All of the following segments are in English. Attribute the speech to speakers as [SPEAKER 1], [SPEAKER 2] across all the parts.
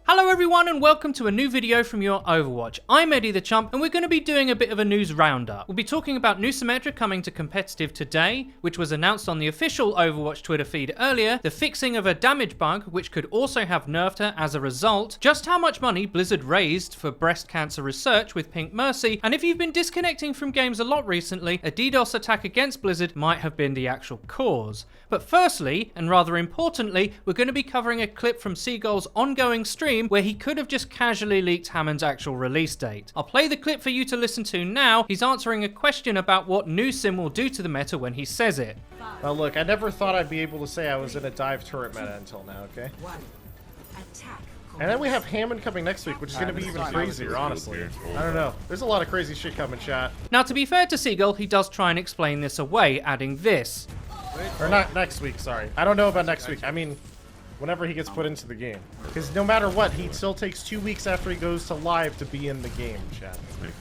[SPEAKER 1] Hello everyone and welcome to a new video from Your Overwatch. I'm Eddie the Chump and we're going to be doing a bit of a news roundup. We'll be talking about new Symmetra coming to competitive today, which was announced on the official Overwatch Twitter feed earlier, the fixing of a damage bug which could also have nerfed her as a result, just how much money Blizzard raised for breast cancer research with Pink Mercy, and if you've been disconnecting from games a lot recently, a DDoS attack against Blizzard might have been the actual cause. But firstly, and rather importantly, we're going to be covering a clip from Seagull's ongoing stream where he could have just casually leaked Hammond's actual release date. I'll play the clip for you to listen to now. He's answering a question about what new sim will do to the meta when he says it.
[SPEAKER 2] Now look, I never thought I'd be able to say I was in a dive turret meta until now, okay? And then we have Hammond coming next week, which is going to be even crazier, honestly. I don't know. There's a lot of crazy shit coming, chat.
[SPEAKER 1] Now, to be fair to Seagull, he does try and explain this away, adding this.
[SPEAKER 2] Or not next week, sorry. I don't know about next week. I mean, whenever he gets put into the game. Because no matter what, he still takes 2 weeks after he goes to live to be in the game, chat.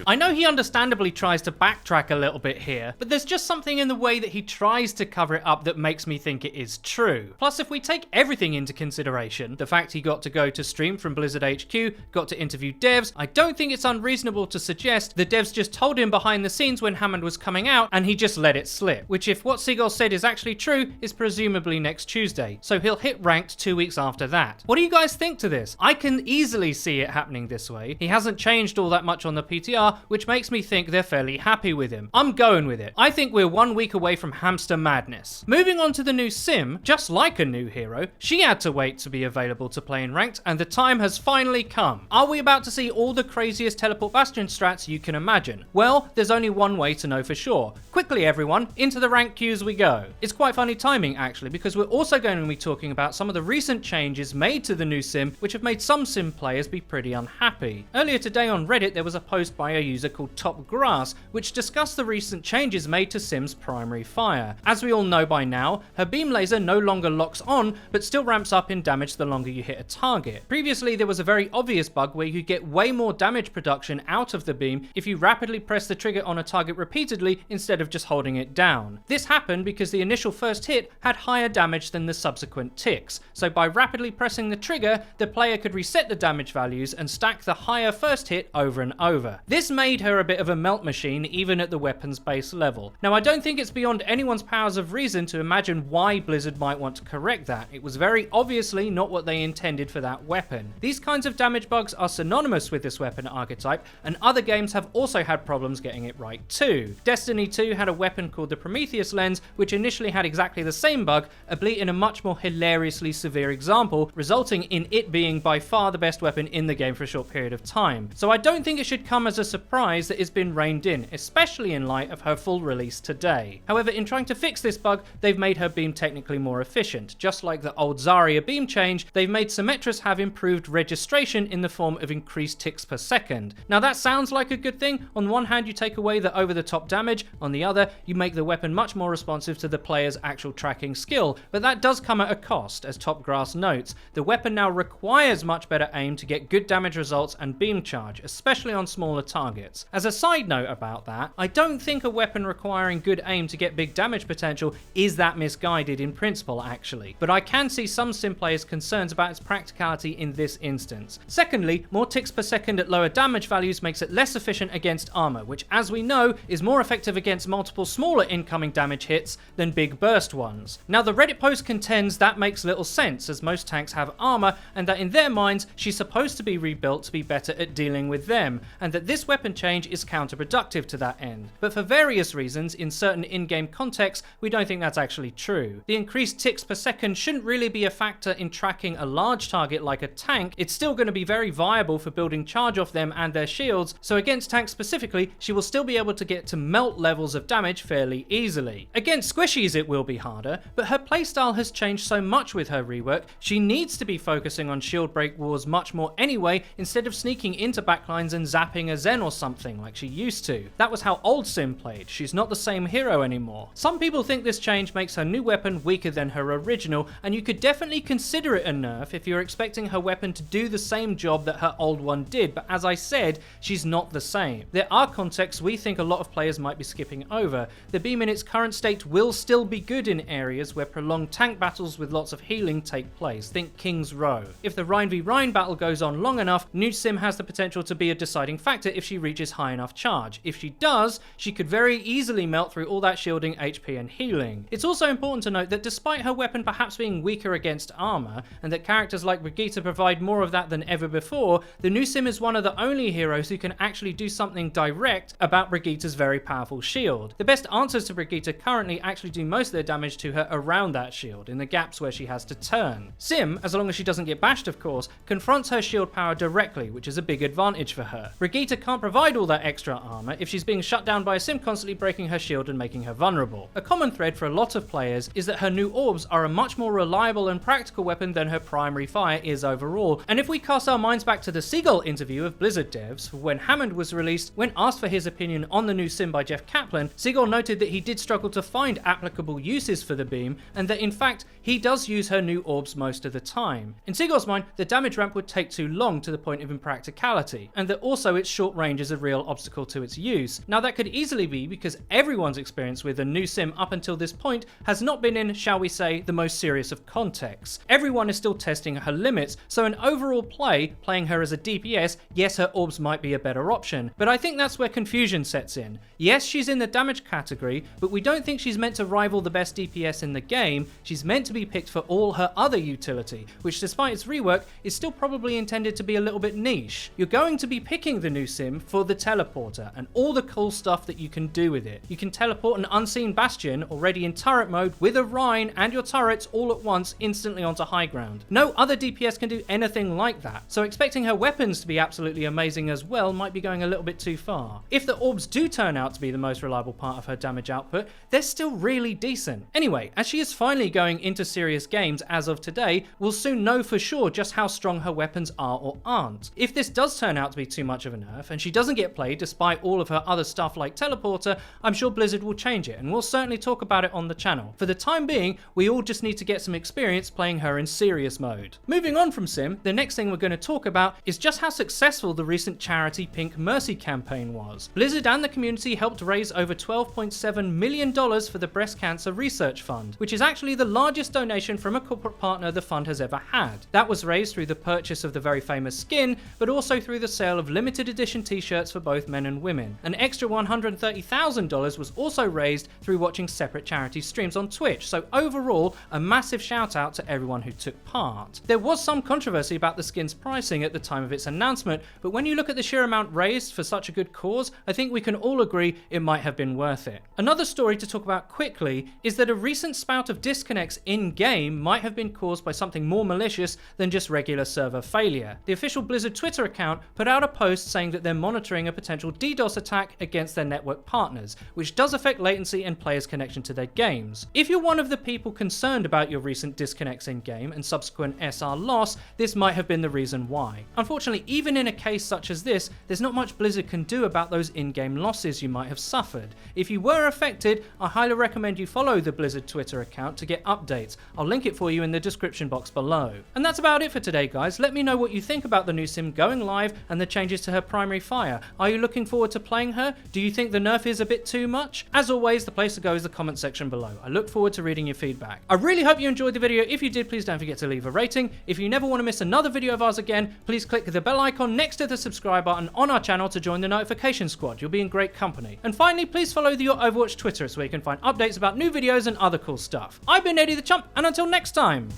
[SPEAKER 1] I know he understandably tries to backtrack a little bit here, but there's just something in the way that he tries to cover it up that makes me think it is true. Plus, if we take everything into consideration, the fact he got to go to stream from Blizzard HQ, got to interview devs, I don't think it's unreasonable to suggest the devs just told him behind the scenes when Hammond was coming out and he just let it slip. Which, if what Seagull said is actually true, is presumably next Tuesday. So he'll hit ranked 2 weeks after that. What do you guys think to this? I can easily see it happening this way. He hasn't changed all that much on the PTR, which makes me think they're fairly happy with him. I'm going with it. I think we're 1 week away from hamster madness. Moving on to the new sim, just like a new hero, she had to wait to be available to play in ranked, and the time has finally come. Are we about to see all the craziest teleport bastion strats you can imagine? Well, there's only one way to know for sure. Quickly everyone, into the rank queues we go. It's quite funny timing actually, because we're also going to be talking about some of the recent changes made to the new sim, which have made some sim players be pretty unhappy. Earlier today on Reddit, there was a post by a user called Top Grass, which discussed the recent changes made to Sim's primary fire. As we all know by now, her beam laser no longer locks on, but still ramps up in damage the longer you hit a target. Previously, there was a very obvious bug where you get way more damage production out of the beam if you rapidly press the trigger on a target repeatedly instead of just holding it down. This happened because the initial first hit had higher damage than the subsequent ticks, so by rapidly pressing the trigger, the player could reset the damage values and stack the higher first hit over and over. This made her a bit of a melt machine even at the weapons base level. Now, I don't think it's beyond anyone's powers of reason to imagine why Blizzard might want to correct that. It was very obviously not what they intended for that weapon. These kinds of damage bugs are synonymous with this weapon archetype, and other games have also had problems getting it right too. Destiny 2 had a weapon called the Prometheus lens, which initially had exactly the same bug, albeit in a much more hilariously severe example, resulting in it being by far the best weapon in the game for a short period of time. So I don't think it should come as a surprise that it's been reined in, especially in light of her full release today. However, in trying to fix this bug, they've made her beam technically more efficient. Just like the old Zarya beam change, they've made Symmetras have improved registration in the form of increased ticks per second. Now that sounds like a good thing. On one hand, you take away the over-the-top damage, on the other, you make the weapon much more responsive to the player's actual tracking skill, but that does come at a cost. As Top Grass notes, the weapon now requires much better aim to get good damage results and beam charge, especially on smaller targets. As a side note about that, I don't think a weapon requiring good aim to get big damage potential is that misguided in principle actually, but I can see some sim players' concerns about its practicality in this instance. Secondly, more ticks per second at lower damage values makes it less efficient against armor, which as we know is more effective against multiple smaller incoming damage hits than big burst ones. Now the Reddit post contends that makes little sense, as most tanks have armor and that in their minds she's supposed to be rebuilt to be better at dealing with them, and that this weapon change is counterproductive to that end. But for various reasons, in certain in-game contexts, we don't think that's actually true. The increased ticks per second shouldn't really be a factor in tracking a large target like a tank. It's still going to be very viable for building charge off them and their shields, so against tanks specifically, she will still be able to get to melt levels of damage fairly easily. Against squishies it will be harder, but her playstyle has changed so much with her rework, she needs to be focusing on shield break wars much more anyway, instead of sneaking into backlines and zapping a Zen or something like she used to. That was how old Sim played. She's not the same hero anymore. Some people think this change makes her new weapon weaker than her original, and you could definitely consider it a nerf if you're expecting her weapon to do the same job that her old one did, but as I said, she's not the same. There are contexts we think a lot of players might be skipping over. The beam in its current state will still be good in areas where prolonged tank battles with lots of healing take place. Think King's Row. If the Rhine v Rhine battle goes on long enough, new Sim has the potential to be a deciding factor if she reaches high enough charge. If she does, she could very easily melt through all that shielding, HP and healing. It's also important to note that despite her weapon perhaps being weaker against armor, and that characters like Brigitte provide more of that than ever before, the new Sim is one of the only heroes who can actually do something direct about Brigitte's very powerful shield. The best answers to Brigitte currently actually do most of their damage to her around that shield, in the gaps where she has to turn. Sim, as long as she doesn't get bashed of course, confronts her shield power directly, which is a big advantage for her. Brigitte can't provide all that extra armor if she's being shut down by a Sim constantly breaking her shield and making her vulnerable. A common thread for a lot of players is that her new orbs are a much more reliable and practical weapon than her primary fire is overall, and if we cast our minds back to the Seagull interview of Blizzard devs when Hammond was released, when asked for his opinion on the new Sim by Jeff Kaplan, Seagull noted that he did struggle to find applicable uses for the beam, and that in fact he does use her new orbs most of the time. In Seagull's mind, the damage ramp would take too long to the point of impracticality, and that also its short range is a real obstacle to its use. Now that could easily be because everyone's experience with a new Sim up until this point has not been in, shall we say, the most serious of contexts. Everyone is still testing her limits, so in overall playing her as a DPS, yes, her orbs might be a better option, but I think that's where confusion sets in. Yes, she's in the damage category, but we don't think she's meant to rival the best DPS in the game. She's meant to be picked for all her other utility, which despite its rework is still probably intended to be a little bit niche. You're going to be picking the new Sim for the teleporter and all the cool stuff that you can do with it. You can teleport an unseen bastion already in turret mode with a Rhine and your turrets all at once instantly onto high ground. No other DPS can do anything like that, so expecting her weapons to be absolutely amazing as well might be going a little bit too far. If the orbs do turn out to be the most reliable part of her damage output, they're still really decent. Anyway, as she is finally going into serious games as of today, we'll soon know for sure just how strong her weapons are or aren't. If this does turn out to be too much of a nerf and she doesn't get played despite all of her other stuff like teleporter, I'm sure Blizzard will change it, and we'll certainly talk about it on the channel. For the time being, we all just need to get some experience playing her in serious mode. Moving on from Sim, the next thing we're going to talk about is just how successful the recent charity Pink Mercy campaign was. Blizzard and the community helped raise over $12.7 million for the Breast Cancer Research Fund, which is actually the largest donation from a corporate partner the fund has ever had. That was raised through the purchase of the very famous skin, but also through the sale of limited edition t-shirts for both men and women. An extra $130,000 was also raised through watching separate charity streams on Twitch, so overall, a massive shout out to everyone who took part. There was some controversy about the skin's pricing at the time of its announcement, but when you look at the sheer amount raised for such a good cause, I think we can all agree it might have been worth it. Another story to talk about quickly is that a recent spout of disconnects in-game might have been caused by something more malicious than just regular server failure. The official Blizzard Twitter account put out a post saying that they're monitoring a potential DDoS attack against their network partners, which does affect latency and players' connection to their games. If you're one of the people concerned about your recent disconnects in-game and subsequent SR loss, this might have been the reason why. Unfortunately, even in a case such as this, there's not much Blizzard can do about those in-game losses you might have suffered. If you were affected, I highly recommend you follow the Blizzard Twitter account to get updates. I'll link it for you in the description box below. And that's about it for today, guys. Let me know what you think about the new Sim going live and the changes to her primary fire. Are you looking forward to playing her? Do you think the nerf is a bit too much? As always, the place to go is the comment section below. I look forward to reading your feedback. I really hope you enjoyed the video. If you did, please don't forget to leave a rating. If you never want to miss another video of ours again, please click the bell icon next to the subscribe button on our channel to join the notification squad. You'll be in great company. And finally, please follow the Your Overwatch Twitter so you can find updates about new videos and other cool stuff. I've been Eddie the Chump, and until next time.